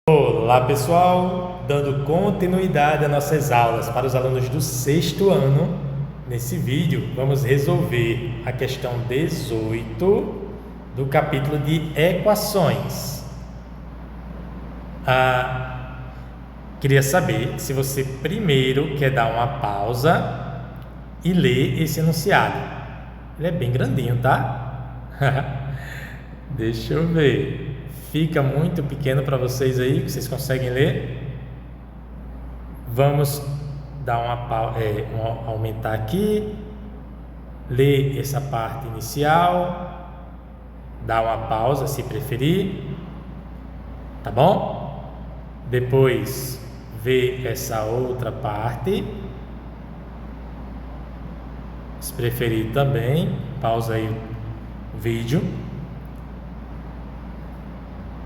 Olá pessoal, dando continuidade às nossas aulas para os alunos do sexto ano, nesse vídeo vamos resolver a questão 18 do capítulo de equações. Queria saber se você primeiro quer dar uma pausa e ler esse enunciado. Ele é bem grandinho, tá? Deixa eu ver. Fica muito pequeno para vocês aí, que vocês conseguem ler? Vamos dar aumentar aqui, ler essa parte inicial, dar uma pausa se preferir, tá bom? Depois ver essa outra parte, se preferir também, pausa aí o vídeo.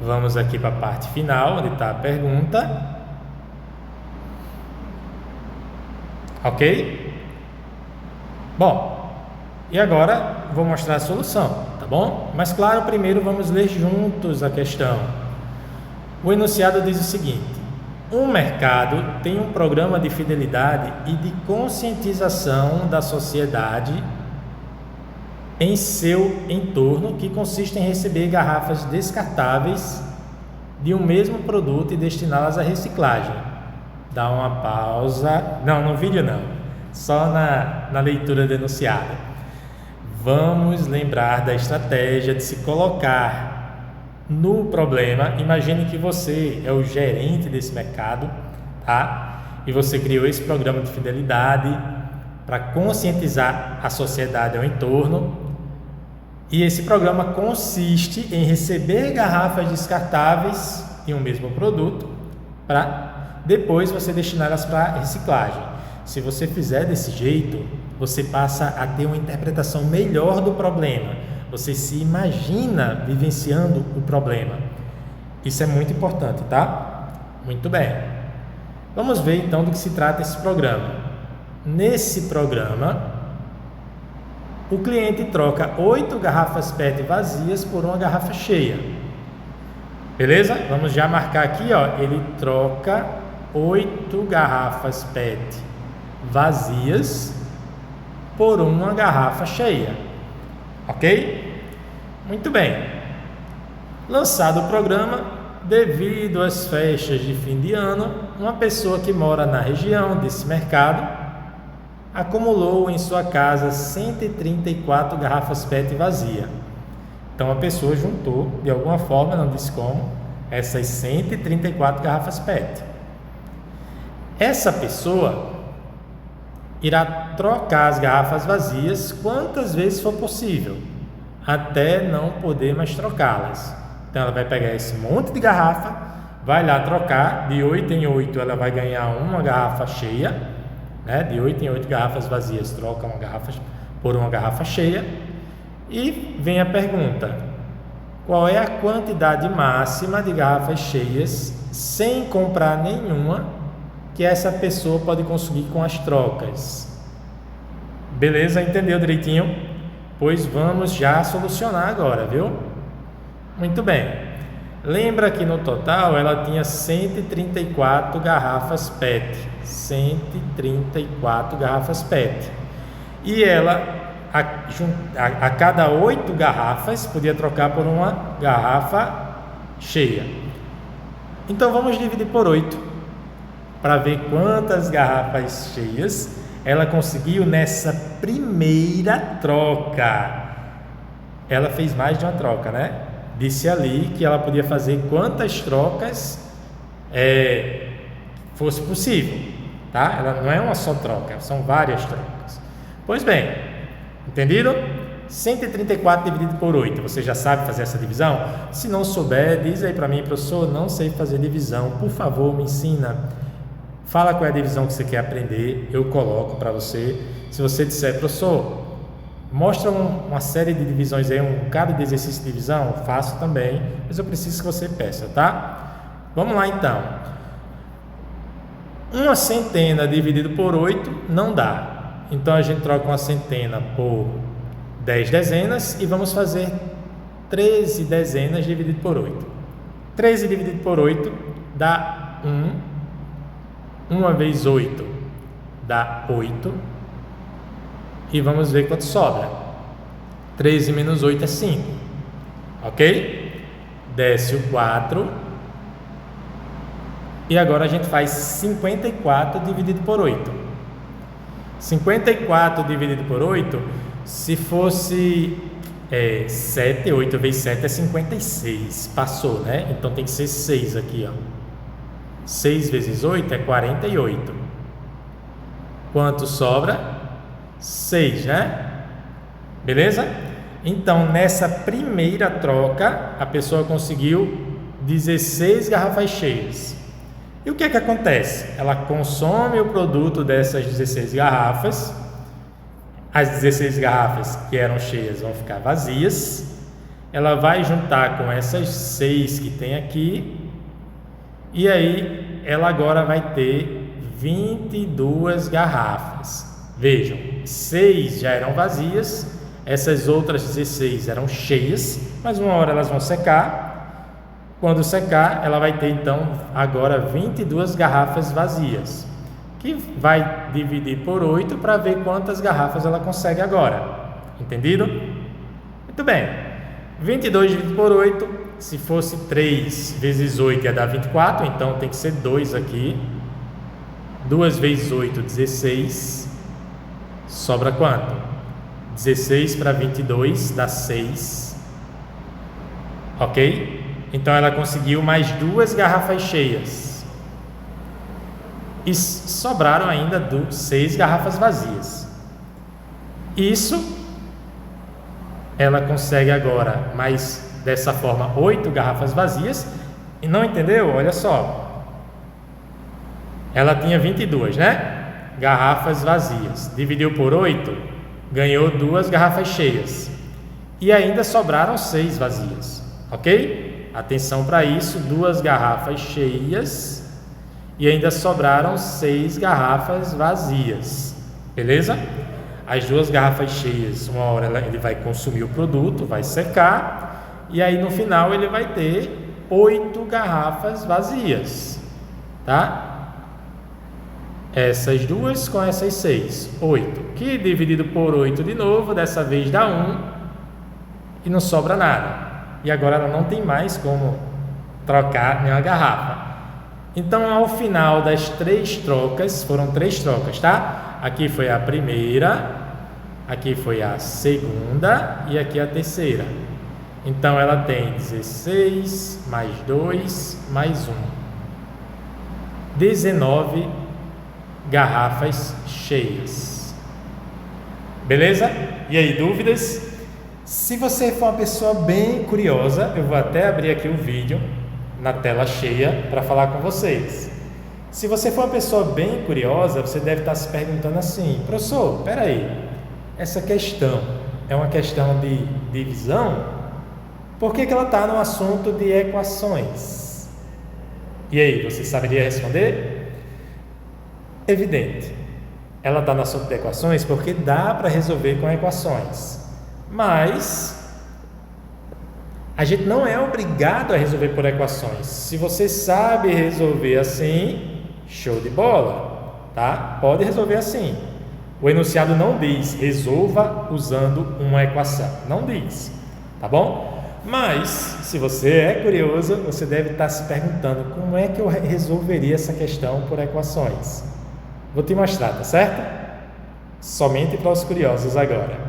Vamos aqui para a parte final, onde está a pergunta. Ok? Bom, e agora vou mostrar a solução, tá bom? Mas claro, primeiro vamos ler juntos a questão. O enunciado diz o seguinte: um mercado tem um programa de fidelidade e de conscientização da sociedade em seu entorno, que consiste em receber garrafas descartáveis de um mesmo produto e destiná-las à reciclagem. Dá uma pausa. Não, no vídeo não, só na leitura do enunciado. Vamos lembrar da estratégia de se colocar no problema. Imagine que você é o gerente desse mercado, tá? E você criou esse programa de fidelidade para conscientizar a sociedade ao entorno. E esse programa consiste em receber garrafas descartáveis de um mesmo produto para depois você destiná-las para reciclagem. Se você fizer desse jeito, você passa a ter uma interpretação melhor do problema. Você se imagina vivenciando o problema. Isso é muito importante, tá? Muito bem. Vamos ver então do que se trata esse programa. Nesse programa, o cliente troca 8 garrafas PET vazias por uma garrafa cheia. Beleza? Vamos já marcar aqui, ó. Ele troca 8 garrafas PET vazias por uma garrafa cheia. Ok? Muito bem. Lançado o programa, devido às festas de fim de ano, uma pessoa que mora na região desse mercado acumulou em sua casa 134 garrafas PET vazias. Então a pessoa juntou, de alguma forma, não disse como, essas 134 garrafas PET. Essa pessoa irá trocar as garrafas vazias quantas vezes for possível, até não poder mais trocá-las. Então ela vai pegar esse monte de garrafa, vai lá trocar, de 8 em 8 ela vai ganhar uma garrafa cheia, de 8 em 8 garrafas vazias, troca uma garrafa por uma garrafa cheia. E vem a pergunta: qual é a quantidade máxima de garrafas cheias, sem comprar nenhuma, que essa pessoa pode conseguir com as trocas? Beleza? Entendeu direitinho? Pois vamos já solucionar agora, viu? Muito bem. Lembra que no total ela tinha 134 garrafas PET. 134 garrafas PET. E ela, a cada 8 garrafas, podia trocar por uma garrafa cheia. Então vamos dividir por 8, para ver quantas garrafas cheias ela conseguiu nessa primeira troca. Ela fez mais de uma troca, né? Disse ali que ela podia fazer quantas trocas fosse possível, tá? Ela não é uma só troca, são várias trocas. Pois bem, entendido? 134 dividido por 8, você já sabe fazer essa divisão? Se não souber, diz aí para mim: professor, não sei fazer divisão, por favor, me ensina. Fala qual é a divisão que você quer aprender, eu coloco para você. Se você disser: professor, mostra uma série de divisões aí, um bocado de exercício de divisão, faço também, mas eu preciso que você peça, tá? Vamos lá então. Uma centena dividido por 8 não dá. Então a gente troca uma centena por 10 dezenas e vamos fazer 13 dezenas dividido por 8. 13 dividido por 8 dá 1. 1 vezes 8 dá 8. E vamos ver quanto sobra. 13 menos 8 é 5. Ok? Desce o 4. E agora a gente faz 54 dividido por 8. 54 dividido por 8, se fosse 7, 8 vezes 7 é 56. Passou, né? Então tem que ser 6 aqui, ó. 6 vezes 8 é 48. Quanto sobra? 6, né? Beleza? Então, nessa primeira troca, a pessoa conseguiu 16 garrafas cheias. E o que é que acontece? Ela consome o produto dessas 16 garrafas. As 16 garrafas que eram cheias vão ficar vazias. Ela vai juntar com essas 6 que tem aqui. E aí, ela agora vai ter 22 garrafas. Vejam, 6 já eram vazias. Essas outras 16 eram cheias. Mas uma hora elas vão secar. Quando secar, ela vai ter então agora 22 garrafas vazias, que vai dividir por 8 para ver quantas garrafas ela consegue agora. Entendido? Muito bem. 22 dividido por 8, se fosse 3 vezes 8 ia dar 24, então tem que ser 2 aqui. 2 vezes 8, 16. Sobra quanto? 16 para 22 dá 6. Ok? Então ela conseguiu mais 2 garrafas cheias. E sobraram ainda 6 garrafas vazias. Isso ela consegue agora mais dessa forma 8 garrafas vazias. E não entendeu? Olha só. Ela tinha 22, né? Garrafas vazias. Dividiu por 8, ganhou 2 garrafas cheias. E ainda sobraram 6 vazias. Ok? Atenção para isso, 2 garrafas cheias e ainda sobraram 6 garrafas vazias, beleza? As 2 garrafas cheias, uma hora ele vai consumir o produto, vai secar e aí no final ele vai ter 8 garrafas vazias, tá? Essas 2 com essas 6, 8, que dividido por 8 de novo, dessa vez dá 1 e não sobra nada. E agora ela não tem mais como trocar nenhuma garrafa. Então, ao final das 3 trocas, foram 3 trocas, tá? Aqui foi a primeira, aqui foi a segunda e aqui a terceira. Então, ela tem 16, mais 2, mais 1. 19 garrafas cheias. Beleza? E aí, dúvidas? Se você for uma pessoa bem curiosa, eu vou até abrir aqui o vídeo na tela cheia para falar com vocês. Se você for uma pessoa bem curiosa, você deve estar se perguntando assim: professor, peraí, essa questão é uma questão de divisão? Por que ela está no assunto de equações? E aí, você saberia responder? Evidente, ela está no assunto de equações porque dá para resolver com equações. Mas a gente não é obrigado a resolver por equações. Se você sabe resolver assim, show de bola, tá? Pode resolver assim. O enunciado não diz resolva usando uma equação, não diz, tá bom? Mas se você é curioso, você deve estar se perguntando como é que eu resolveria essa questão por equações. Vou te mostrar, tá certo? Somente para os curiosos agora.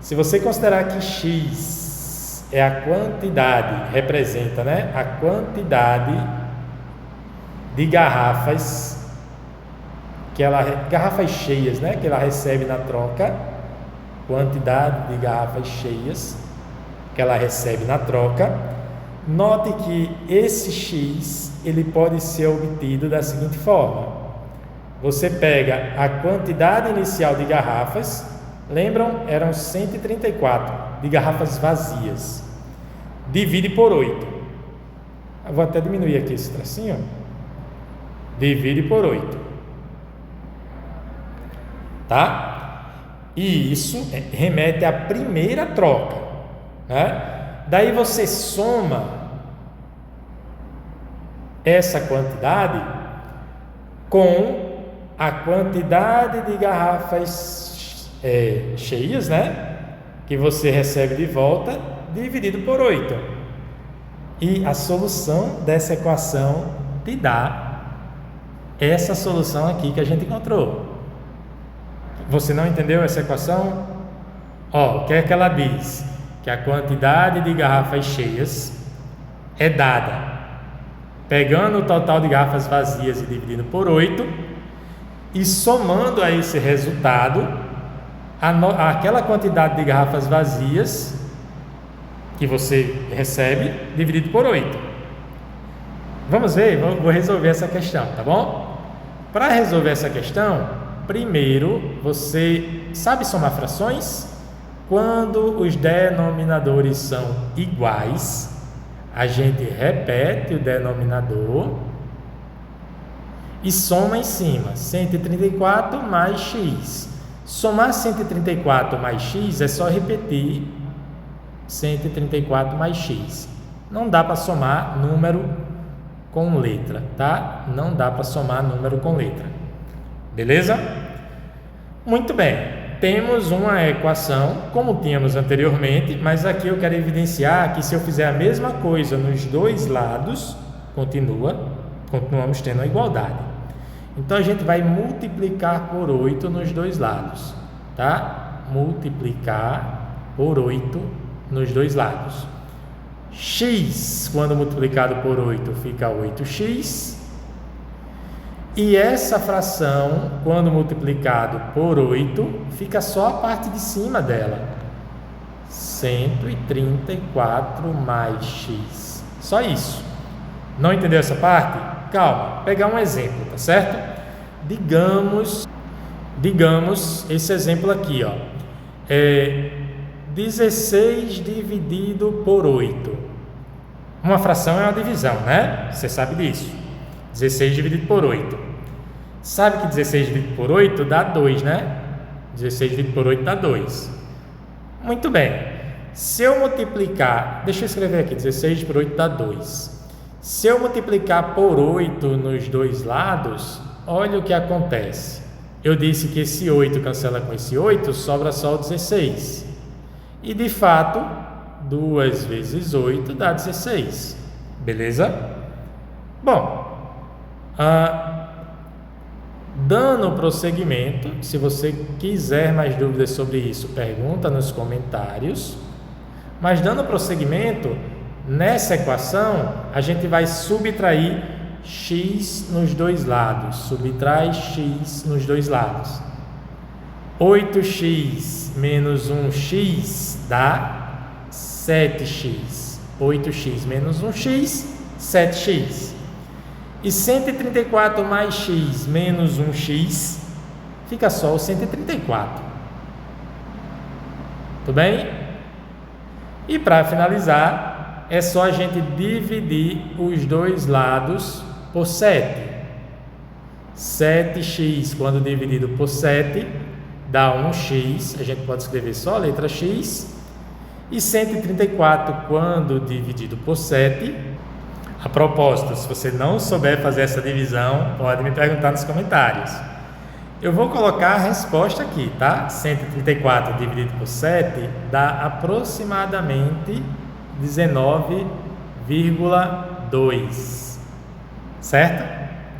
Se você considerar que x é a quantidade, representa, né, a quantidade de garrafas garrafas cheias, né, que ela recebe na troca, quantidade de garrafas cheias que ela recebe na troca, note que esse x ele pode ser obtido da seguinte forma: você pega a quantidade inicial de garrafas. Lembram? Eram 134 de garrafas vazias. Divide por 8. Eu vou até diminuir aqui esse tracinho. Divide por 8. Tá? E isso remete à primeira troca, né? Daí você soma essa quantidade com a quantidade de garrafas cheias, né, que você recebe de volta, dividido por 8. E a solução dessa equação te dá essa solução aqui que a gente encontrou. Você não entendeu essa equação? O que é que ela diz? Que a quantidade de garrafas cheias é dada pegando o total de garrafas vazias e dividindo por 8 e somando a esse resultado aquela quantidade de garrafas vazias que você recebe dividido por 8. Vamos ver? Vou resolver essa questão, tá bom? Para resolver essa questão, primeiro você sabe somar frações? Quando os denominadores são iguais, a gente repete o denominador e soma em cima, 134 mais x. Somar 134 mais x é só repetir 134 mais x. Não dá para somar número com letra, tá? Não dá para somar número com letra. Beleza? Muito bem. Temos uma equação, como tínhamos anteriormente, mas aqui eu quero evidenciar que se eu fizer a mesma coisa nos dois lados, continuamos tendo a igualdade. Então a gente vai multiplicar por 8 nos dois lados, tá? Multiplicar por 8 nos dois lados. X, quando multiplicado por 8, fica 8x. E essa fração, quando multiplicado por 8, fica só a parte de cima dela. 134 mais x. Só isso. Não entendeu essa parte? Calma, pegar um exemplo, tá certo? Digamos esse exemplo aqui, 16 dividido por 8. Uma fração é uma divisão, né? Você sabe disso. 16 dividido por 8. Sabe que 16 dividido por 8 dá 2, né? 16 dividido por 8 dá 2. Muito bem. Se eu multiplicar... Deixa eu escrever aqui. 16 por 8 dá 2. Se eu multiplicar por 8 nos dois lados, olha o que acontece. Eu disse que esse 8 cancela com esse 8, sobra só o 16. E, de fato, 2 vezes 8 dá 16. Beleza? Bom, dando prosseguimento, se você quiser mais dúvidas sobre isso, pergunta nos comentários. Mas dando prosseguimento, nessa equação, a gente vai subtrair x nos dois lados. Subtrai x nos dois lados. 8x menos 1x dá 7x. 8x menos 1x, 7x. E 134 mais x menos 1x, fica só o 134. Tudo bem? E para finalizar, é só a gente dividir os dois lados por 7. 7x, quando dividido por 7, dá 1x. A gente pode escrever só a letra x. E 134, quando dividido por 7... A propósito, se você não souber fazer essa divisão, pode me perguntar nos comentários. Eu vou colocar a resposta aqui, tá? 134 dividido por 7 dá aproximadamente 19,2. Certo?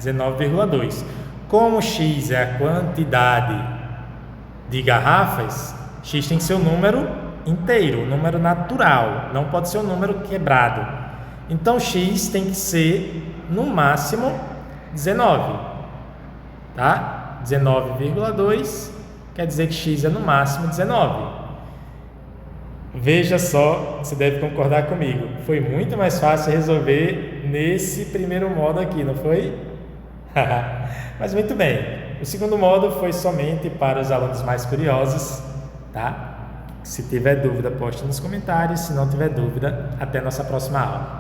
19,2. Como x é a quantidade de garrafas, x tem que ser um número inteiro, um número natural, não pode ser um número quebrado. Então, x tem que ser, no máximo, 19, tá? 19,2 quer dizer que x é, no máximo, 19. Veja só, você deve concordar comigo. Foi muito mais fácil resolver nesse primeiro modo aqui, não foi? Mas muito bem. O segundo modo foi somente para os alunos mais curiosos, tá? Se tiver dúvida, poste nos comentários. Se não tiver dúvida, até nossa próxima aula.